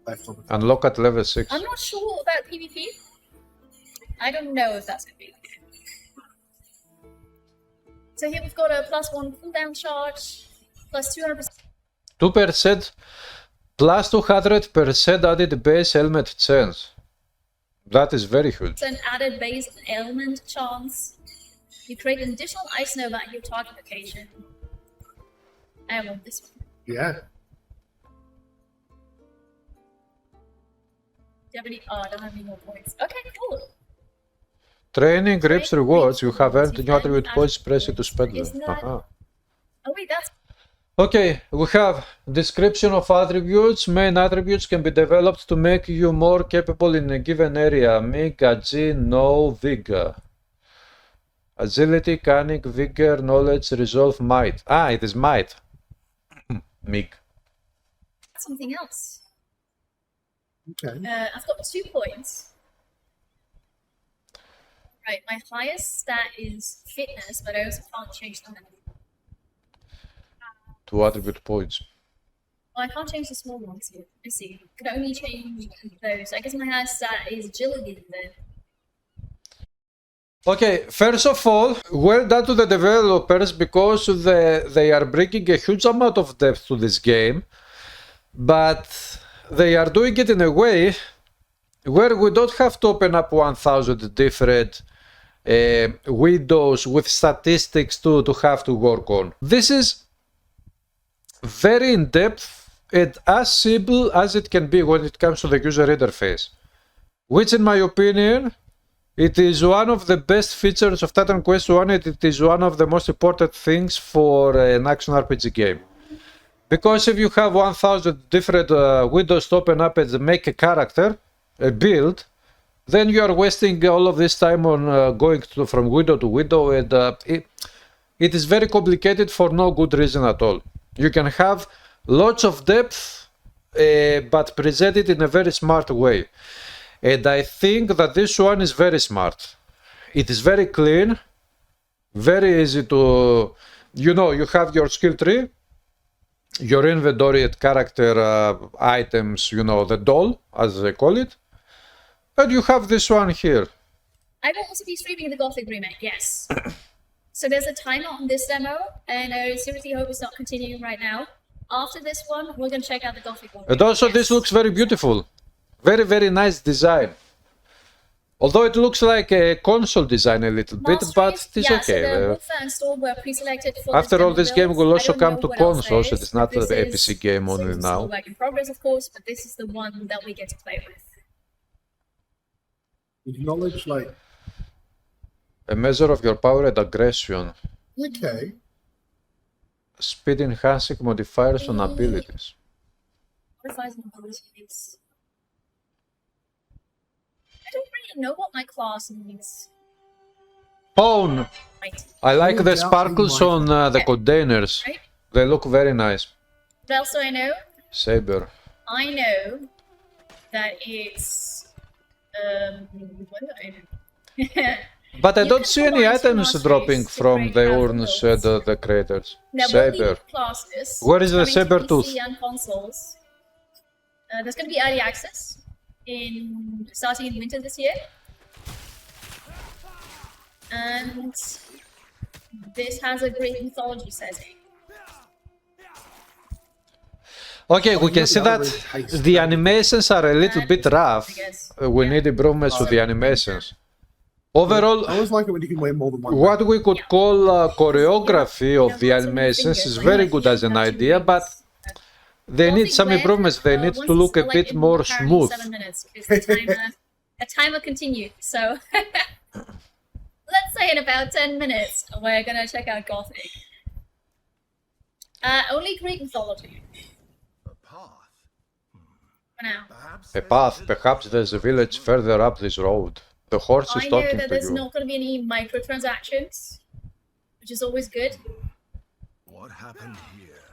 S2: left on it.
S1: Unlock at level 6.
S3: I'm not sure about PvP. I don't know if that's gonna be. So here we've got a +1 cooldown charge, plus 200%.
S1: 2% plus 200% added base helmet chance. That is very huge.
S3: Added base element chance. You create an additional ice nova at your target location. I want this one.
S2: Yeah.
S3: Do you have any? Oh, I don't have any more points. Okay, cool.
S1: Training reaps
S3: Training
S1: rewards. You
S3: reaps
S1: have
S3: rewards.
S1: earned
S3: You
S1: new attribute
S3: can
S1: points.
S3: add
S1: Press it to spend them.
S3: Isn't that-
S1: Aha.
S3: Oh wait, that's
S1: Okay, we have description of attributes. Main attributes can be developed to make you more capable in a given area. Mig, Ag, No, Vigor. Agility, Cunning, Vigor, Knowledge, Resolve, Might. Ah, it is Might. Mig.
S3: something else.
S2: Okay.
S3: I've got 2 points. Right, my highest stat is fitness, but I also can't change that.
S1: 2 attribute points.
S3: Oh, I can't change the small ones here. I see. Can only change those. I guess my highest stat is agility then.
S1: Okay, first of all, well done to the developers because they are bringing a huge amount of depth to this game, but they are doing it in a way where we don't have to open up 1000 different windows with statistics to have to work on. This is very in-depth and as simple as it can be when it comes to the user interface, which in my opinion, it is one of the best features of Titan Quest 1 and it is one of the most important things for an action RPG game. Because if you have 1000 different windows to open up and make a character, a build, then you are wasting all of this time on going from window to window, and it is very complicated for no good reason at all. You can have lots of depth, but present it in a very smart way. And I think that this one is very smart. It is very clean, very easy to, you have your skill tree, your inventory and character items, the doll, as they call it. And you have this one here.
S3: I will also be streaming the Gothic remake, yes. So there's a timer on this demo, and I seriously hope it's not continuing right now. After this one, we're going to check out the Gothic one.
S1: And also
S3: yes.
S1: this looks very beautiful. Very, very nice design. Although it looks like a console design a little bit, but it is
S3: yeah,
S1: okay.
S3: So the Wolf and Storm were pre-selected for
S1: After all, this game will also come to
S3: consoles.
S1: consoles. It is not a PC game only now.
S3: Still work in progress, of course, but this is the one that we get to play with.
S2: Acknowledge, like,
S1: A measure of your power and aggression.
S2: okay.
S1: Speed enhancing modifiers on abilities.
S3: Modifiers and abilities. I don't really know what my class needs.
S1: Pawn!
S3: Right.
S1: I like the
S2: Yeah,
S1: sparkles
S2: I
S1: on the containers.
S3: Right.
S1: They look very nice.
S3: What else do I know?
S1: Saber.
S3: I know that it's what do I know?
S1: But I
S3: You
S1: don't
S3: can
S1: see any
S3: combine two
S1: items
S3: masteries
S1: dropping
S3: to
S1: from
S3: create
S1: the
S3: powerful
S1: urns
S3: builds.
S1: and the craters.
S3: There will
S1: Saber.
S3: be classes
S1: Where is the
S3: coming to
S1: saber
S3: PC
S1: tooth?
S3: and consoles. There's going to be early access starting in winter this year, and this has a great mythology setting.
S1: Okay, we can see that the animations are a little
S3: And
S1: bit rough.
S3: I guess,
S1: We
S3: yeah.
S1: need improvements to the animations. Overall,
S2: I always like it when you can wear more than one.
S1: what we could call choreography
S3: You
S1: of
S3: have
S1: the
S3: lots of
S1: animations
S3: fingers,
S1: is
S3: right?
S1: very
S3: Like,
S1: good
S3: you
S1: as an
S3: have to
S1: idea,
S3: read
S1: but
S3: this.
S1: they need some
S3: Gothic
S1: improvements. They need
S3: once
S1: to look a
S3: it's
S1: bit
S3: selected,
S1: more
S3: apparently
S1: smooth.
S3: 7 minutes because the timer continued. So let's say in about 10 minutes we're gonna check out Gothic. Only Greek mythology
S5: A path.
S3: for now.
S5: Perhaps
S1: A
S5: there's
S1: path,
S5: village
S1: perhaps there's a village further up this road. The horse is
S3: I know
S1: talking
S3: that
S1: to
S3: there's
S1: you.
S3: not gonna be any microtransactions, which is always good.
S5: What happened here?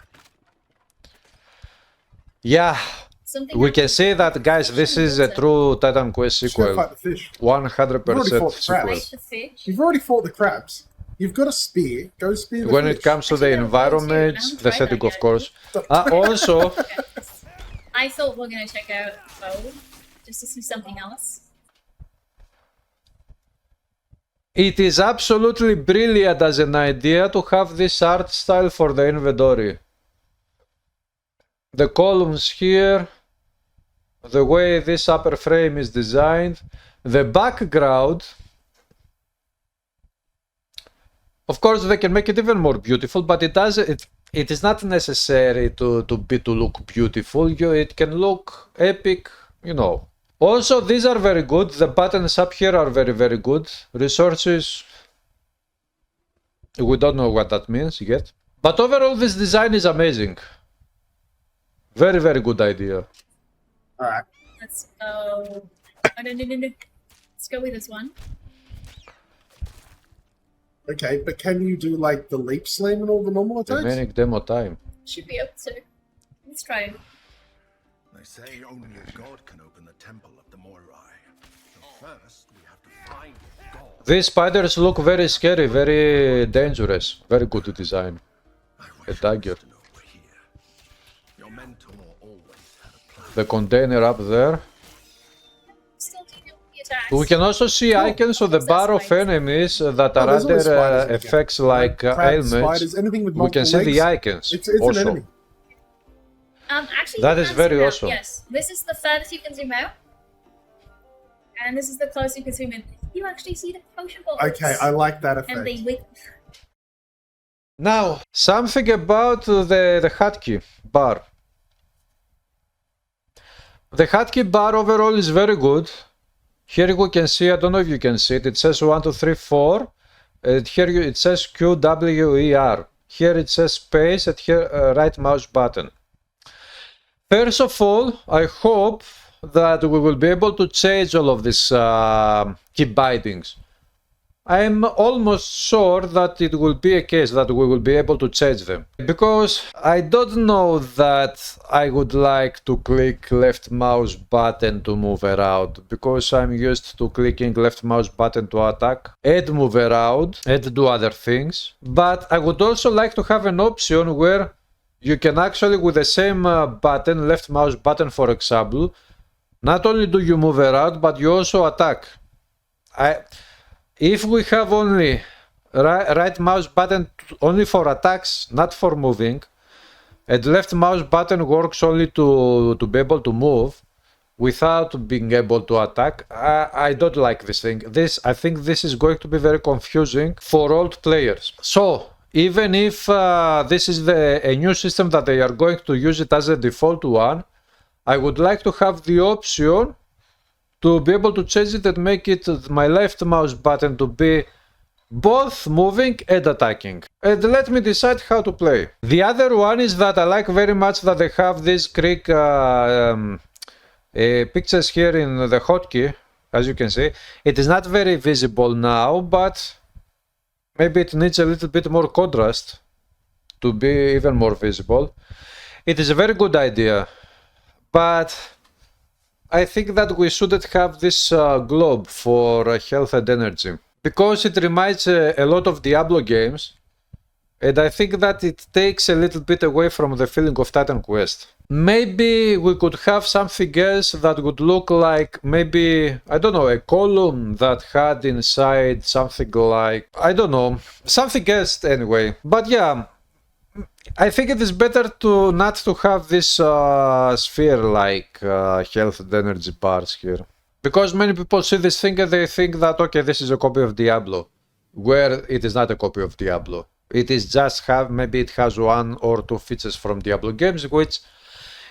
S1: Yeah,
S3: Something
S1: we can
S3: happened.
S1: say that, guys, this is a true Titan Quest
S2: Just go
S1: sequel.
S2: fight the fish.
S1: 100%
S2: fought the
S1: sequel.
S3: Fight the fish.
S2: You've already fought the crabs. You've got a spear. Go spear the
S1: When
S2: fish.
S1: it comes to the
S3: Actually, there are those too. I
S1: environments,
S3: haven't
S1: the
S3: tried
S1: setting,
S3: that
S1: of
S3: yet.
S1: course. Also,
S3: I thought we're gonna check out Bow just to see something else.
S1: It is absolutely brilliant as an idea to have this art style for the inventory. The columns here, the way this upper frame is designed, the background. Of course, they can make it even more beautiful, but it is not necessary to look beautiful. It can look epic, you know. Also, these are very good. The buttons up here are very, very good. Resources, we don't know what that means yet. But overall, this design is amazing. Very, very good idea.
S2: Alright.
S3: Let's go. Oh, no. Let's go with this one.
S2: Okay, but can you do like the leap slam and all the normal attacks?
S1: Remaining demo time.
S3: Should be able to. Let's try it.
S5: They say only a god can open the temple of the Moirai. So first, we have to find God.
S1: These spiders look very scary, very dangerous. Very good design.
S5: I
S1: A
S5: wish
S1: dagger.
S5: Wendesday were here. Your mentor always had a plan.
S1: The container up there.
S3: Still do the attacks.
S1: We can also see icons on the bar of enemies that are
S2: there's always
S1: under
S2: spiders in the
S1: effects
S2: game.
S1: like
S2: Crabs,
S1: ailments.
S2: spiders, anything with
S1: We can
S2: multiple
S1: see the
S2: legs,
S1: icons
S2: It's an
S1: also.
S2: enemy.
S3: Actually,
S1: That
S3: you
S1: is
S3: can
S1: very
S3: zoom out,
S1: awesome.
S3: Yes, this is the furthest you can zoom out, and this is the closest you can zoom in. You actually see the potion bottles.
S2: Okay, I like that effect.
S3: And they wiggle.
S1: Now, something about the hotkey bar. The hotkey bar overall is very good. Here we can see, I don't know if you can see it, it says 1, 2, 3, 4. Here it says Q, W, E, R. Here it says space, and here right mouse button. First of all, I hope that we will be able to change all of these key bindings. I'm almost sure that it will be a case that we will be able to change them. Because I don't know that I would like to click left mouse button to move around. Because I'm used to clicking left mouse button to attack and move around and do other things. But I would also like to have an option where you can actually, with the same button, left mouse button for example, not only do you move around, but you also attack. If we have only right mouse button only for attacks, not for moving, and left mouse button works only to be able to move without being able to attack, I don't like this thing. I think this is going to be very confusing for old players. So even if this is a new system that they are going to use it as a default one, I would like to have the option to be able to change it and make it my left mouse button to be both moving and attacking. And let me decide how to play. The other one is that I like very much that they have these Greek pictures here in the hotkey, as you can see. It is not very visible now, but maybe it needs a little bit more contrast to be even more visible. It is a very good idea, but I think that we shouldn't have this globe for health and energy, because it reminds a lot of Diablo games, and I think that it takes a little bit away from the feeling of Titan Quest. Maybe we could have something else that would look like, maybe, I don't know, a column that had inside something like, I don't know, something else anyway. But yeah, I think it is better to not to have this sphere like health and energy bars here. Because many people see this thing and they think that, okay, this is a copy of Diablo, where it is not a copy of Diablo. It is just maybe it has 1 or 2 features from Diablo games, which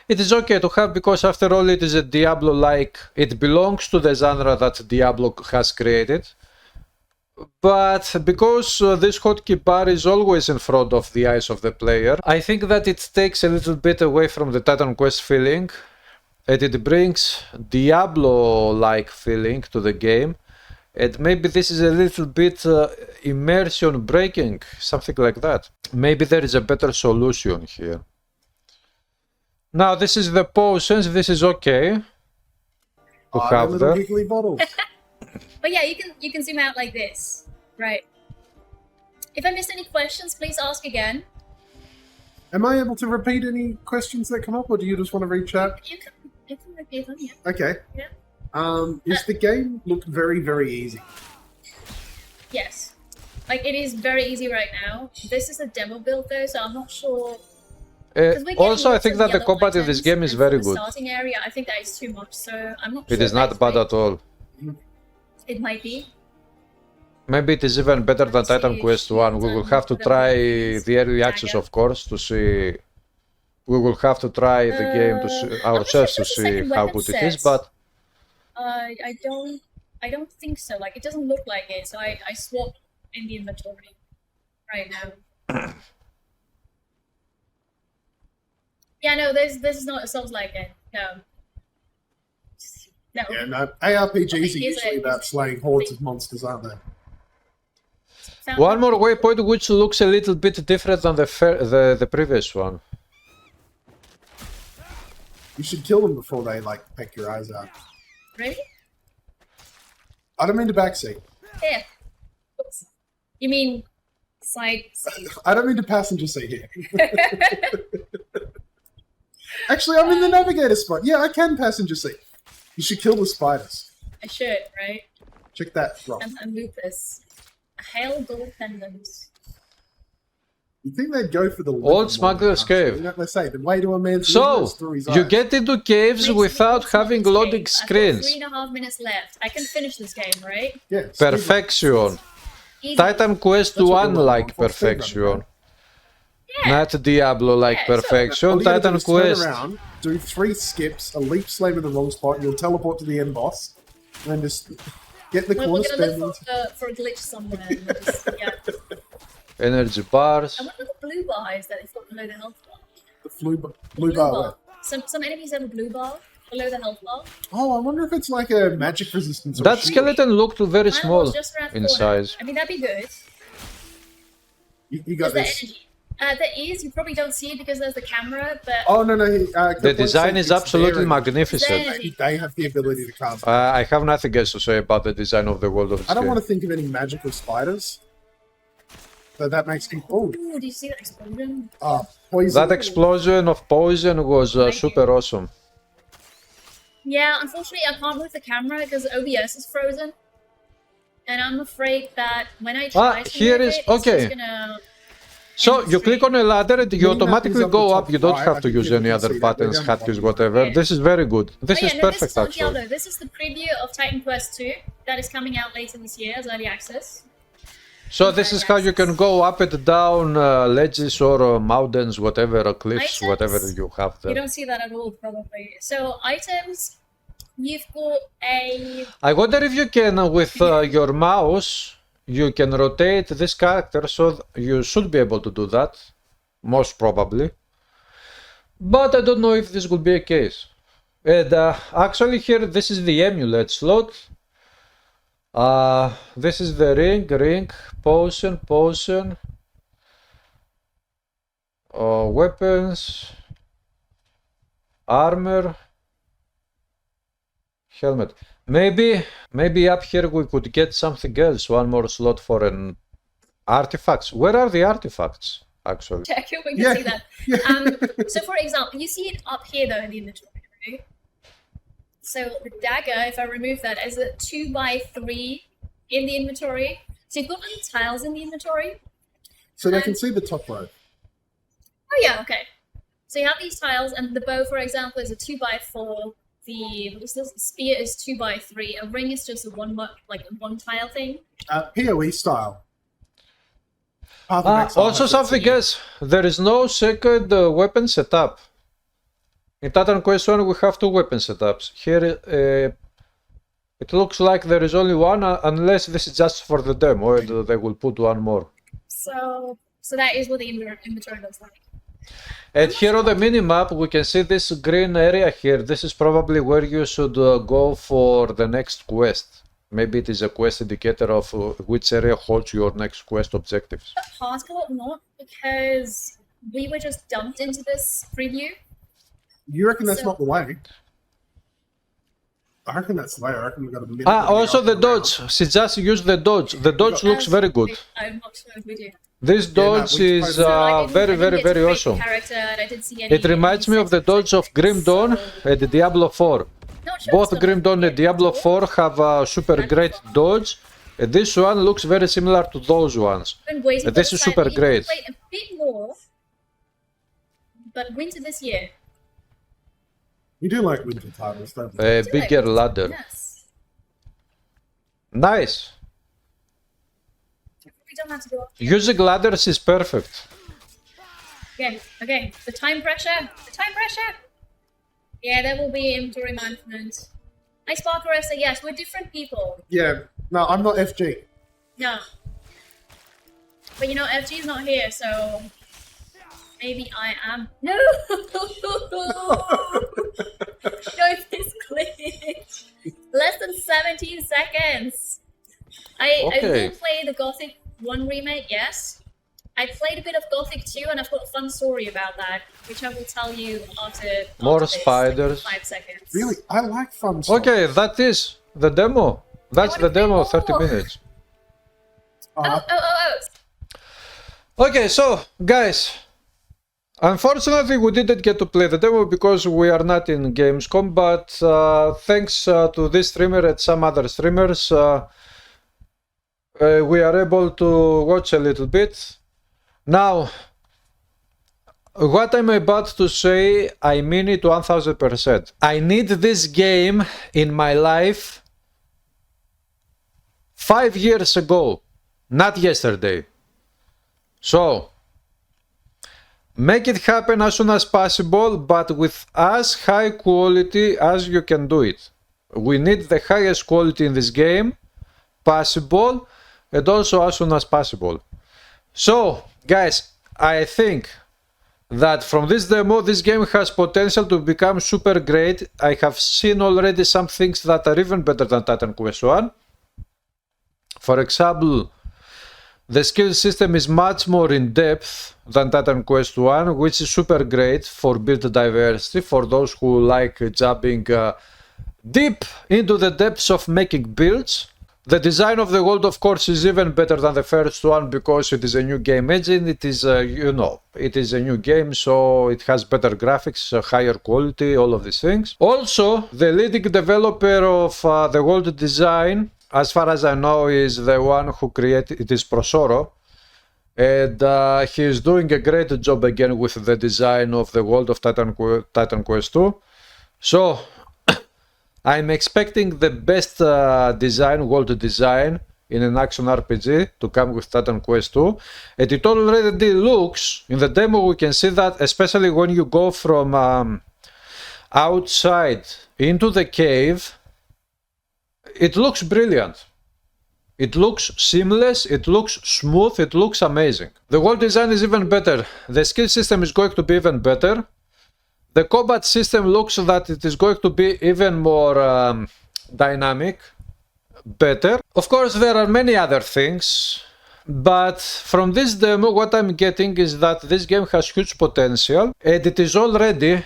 S1: it is okay to have, because after all it is a Diablo-like, it belongs to the genre that Diablo has created. But because this hotkey bar is always in front of the eyes of the player, I think that it takes a little bit away from the Titan Quest feeling, and it brings Diablo-like feeling to the game. And maybe this is a little bit immersion breaking, something like that. Maybe there is a better solution here. Now this is the potions, this is okay to have
S2: little
S1: there.
S2: giggly bottles.
S3: But yeah, you can zoom out like this, right? If I missed any questions, please ask again.
S2: Am I able to repeat any questions that come up, or do you just want to read chat?
S3: You can repeat them, yeah.
S2: Okay.
S3: Yeah.
S2: Is the game look very, very easy?
S3: Yes. Like, it is very easy right now. This is a demo build though, so I'm not sure. 'Cause we're getting
S1: Also, I
S3: lots
S1: think
S3: of
S1: that the
S3: yellow
S1: combat in this
S3: items,
S1: game is
S3: and for
S1: very
S3: the
S1: good.
S3: starting area, I think that is too much, so I'm not
S1: It
S3: sure
S1: is
S3: if
S1: not
S3: that's
S1: bad
S3: right.
S1: at all.
S3: It might be.
S1: Maybe it is even better than
S3: Let's
S1: Titan
S3: see,
S1: Quest 1. We will
S3: shield
S1: have to
S3: and
S1: try
S3: whatever
S1: the early access,
S3: dagger.
S1: of course, to see. We will have to try the game to see,
S3: I'm not sure
S1: ourselves
S3: if
S1: to
S3: there's a
S1: see
S3: second
S1: how
S3: weapon
S1: good it is,
S3: set.
S1: but
S3: I don't think so. Like, it doesn't look like it, so I swapped in the inventory right now. Yeah, no, this is not a Souls-like game. No. No.
S2: Yeah, no. ARPGs are
S3: Here's
S2: usually
S3: a-
S2: about slaying hordes of monsters, aren't they?
S3: Found
S1: one more
S3: it.
S1: waypoint which looks a little bit different than the previous one.
S2: You should kill them before they, like, peck your eyes out.
S3: Really?
S2: I don't mean to backseat.
S3: Here. Oops. You mean side seat?
S2: I don't mean to passenger seat here. Actually, I'm in the navigator spot. Yeah, I can passenger seat. You should kill the spiders.
S3: I should, right?
S2: Check that drop.
S3: And lupus. A hail gold pendant.
S2: You think they'd go for the
S1: Old
S2: liver more
S1: Smuggler's
S2: than
S1: Cave.
S2: You know what they say, the way to a man's liver
S1: So,
S2: is through his
S1: you
S2: eyes.
S1: get into caves
S3: Makes me
S1: without
S3: feel
S1: having
S3: smart
S1: loading
S3: escape.
S1: screens.
S3: I've got 3.5 minutes left. I can finish this game, right?
S2: Yeah,
S1: Perfection.
S3: Easy.
S1: Titan Quest
S2: That's what
S1: 1
S2: we're
S1: like
S2: looking for, speedrun,
S1: perfection.
S2: right?
S3: Yeah.
S1: Not Diablo like
S3: Yeah, so-
S1: perfection.
S2: All you gotta do
S1: Titan
S2: is turn
S1: Quest.
S2: around, do 3 skips, a leap slam in the wrong spot, you'll teleport to the end boss, and then just get the
S3: We're
S2: corner
S3: gonna look
S2: spend.
S3: for a glitch somewhere. And just, yeah.
S1: Energy bars.
S3: And what are the blue bars that it's got below the health bar?
S2: The blue bar. where?
S3: Some enemies have a blue bar below the health bar.
S2: Oh, I wonder if it's like a magic resistance or
S1: That
S2: a shield.
S1: skeleton looked very
S3: Mine
S1: small
S3: was just around the
S1: in
S3: corner.
S1: size.
S3: I mean, that'd be good.
S2: You
S3: Is
S2: got
S3: there
S2: this.
S3: energy? There is. You probably don't see it because there's the camera, but
S2: Oh, no.
S1: The design is absolutely magnificent.
S3: There-
S2: They have the ability to cast.
S1: I have nothing else to say about the design of the world of this
S2: I don't
S1: game.
S2: want to think of any magical spiders. So that makes me. Oh,
S3: Ooh, do you see that explosion?
S2: poison.
S1: That explosion of poison was
S3: Thank
S1: super awesome.
S3: Yeah, unfortunately, I can't move the camera because OBS is frozen. And I'm afraid that when I try to
S1: here
S3: move
S1: is-
S3: it, it's
S1: okay.
S3: just gonna...
S1: So you click on a ladder and you
S2: Minimap
S1: automatically
S2: is up the
S1: go
S2: top
S1: up. You don't
S2: right.
S1: have
S2: I
S1: to
S2: think
S1: use
S2: people
S1: any
S2: can
S1: other
S2: see that.
S1: buttons,
S2: We're down the
S1: hotkeys,
S2: bottom.
S1: whatever.
S3: Yeah.
S1: This is very good. This
S3: Oh,
S1: is
S3: yeah,
S1: perfect
S3: this is on
S1: actually.
S3: Diablo. This is the preview of Titan Quest 2 that is coming out later this year as early access.
S1: So this is how you can go up and down ledges or mountains, whatever, cliffs,
S3: Items?
S1: whatever you have
S3: You
S1: there.
S3: don't see that at all, probably. So, items, you've got a...
S1: I wonder if you can, with your mouse, you can rotate this character, so you should be able to do that, most probably. But I don't know if this will be a case. And actually here, this is the amulet slot. This is the ring, potion, weapons, armor, helmet. Maybe up here we could get something else, one more slot for an artifacts. Where are the artifacts, actually?
S3: Check it when you
S2: Yeah.
S3: see that. So, for example, you see it up here, though, in the inventory, right? So, the dagger, if I remove that, is a 2x3 in the inventory. So, you've got little tiles in the inventory.
S2: So they can see the top row.
S3: Oh, yeah, okay. So, you have these tiles, and the bow, for example, is a 2x4. The spear is 2x3. A ring is just a one tile thing.
S2: PoE style. Path of Exile
S1: Also
S2: has that
S1: something
S2: too.
S1: else, there is no second weapon setup. In Titan Quest 1 we have 2 weapon setups. Here it looks like there is only one, unless this is just for the demo, and they will put one more.
S3: So that is what the inventory looks like.
S1: And here on the minimap we can see this green area here. This is probably where you should go for the next quest. Maybe it is a quest indicator of which area holds your next quest objectives.
S3: Hardcore or not, because we were just dumped into this preview.
S2: You reckon that's
S3: So-
S2: not the way? I reckon that's the way. I reckon we've got a minute.
S1: Also the dodge. She just used the dodge. The dodge looks very good.
S3: I'm not sure if we do.
S1: This dodge
S2: we
S1: is
S2: tried-
S3: I didn't
S1: very
S3: get to
S1: very
S3: create
S1: awesome.
S3: the character, and I didn't see any
S1: It reminds me of the
S3: sets
S1: dodge of Grim Dawn
S3: so-
S1: and Diablo 4.
S3: Not sure
S1: Both
S3: it's
S1: Grim Dawn and
S3: gonna be
S1: Diablo
S3: at all.
S1: 4 have a super great dodge, This one looks very similar to those ones.
S3: Been waiting
S1: This
S3: for
S1: is
S3: the
S1: super
S3: title.
S1: great.
S3: Wait a bit more, but winter this year.
S2: You do like winter titles, don't you?
S1: A
S3: Do
S1: bigger
S3: it.
S1: ladder.
S3: Yes.
S1: Nice.
S3: We don't have to go up.
S1: Using ladders is perfect.
S3: Okay. The time pressure. Yeah, there will be inventory management. Hi, Sparkeressa. Yes, we're different people.
S2: Yeah. No, I'm not FG.
S3: No. But you know, FG's not here, so maybe I am. No! No, this glitch. Less than 17 seconds. I will
S1: Okay.
S3: play the Gothic 1 remake, yes. I played a bit of Gothic 2 and I've got a fun story about that, which I will tell you after
S1: More
S3: this,
S1: spiders.
S3: 5 seconds.
S2: Really, I like fun stuff.
S1: Okay, that is the demo. That's the demo, 30 minutes.
S3: Oh.
S1: Okay, so guys, unfortunately we didn't get to play the demo because we are not in Gamescom, but thanks to this streamer and some other streamers, we are able to watch a little bit. Now, what I'm about to say, I mean it 1000%. I need this game in my life 5 years ago, not yesterday. So, make it happen as soon as possible, but with as high quality as you can do it. We need the highest quality in this game possible, and also as soon as possible. So, guys, I think that from this demo, this game has potential to become super great. I have seen already some things that are even better than Titan Quest 1. For example, the skill system is much more in depth than Titan Quest 1, which is super great for build diversity, for those who like jumping deep into the depths of making builds. The design of the world, of course, is even better than the first one because it is a new game engine. It is, it is a new game, so it has better graphics, higher quality, all of these things. Also, the leading developer of the world design, as far as I know, is the one who created it, is Prosoro. And he is doing a great job again with the design of the world of Titan Quest 2. So, I'm expecting the best world design in an action RPG to come with Titan Quest 2. And it already looks, in the demo we can see that, especially when you go from outside into the cave, it looks brilliant. It looks seamless, it looks smooth, it looks amazing. The world design is even better. The skill system is going to be even better. The combat system looks that it is going to be even more dynamic, better. Of course, there are many other things, but from this demo, what I'm getting is that this game has huge potential, and it is already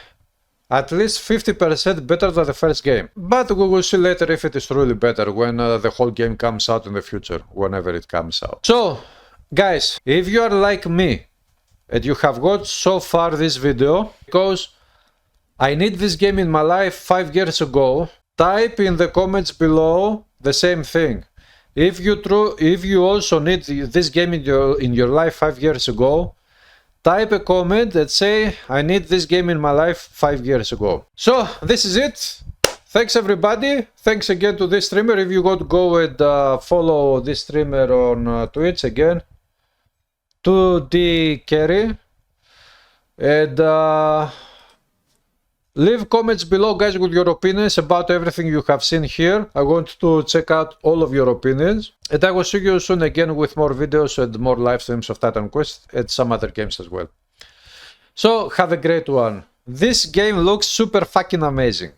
S1: at least 50% better than the first game. But we will see later if it is truly better when the whole game comes out in the future, whenever it comes out. So, guys, if you are like me, and you have watched so far this video, because I need this game in my life 5 years ago, type in the comments below the same thing. If you also need this game in your life 5 years ago, type a comment and say, I need this game in my life 5 years ago. So, this is it. Thanks everybody. Thanks again to this streamer. If you want to go and follow this streamer on Twitch again, 2D Carry. And leave comments below, guys, with your opinions about everything you have seen here. I want to check out all of your opinions. And I will see you soon again with more videos and more live streams of Titan Quest and some other games as well. So, have a great one. This game looks super fucking amazing.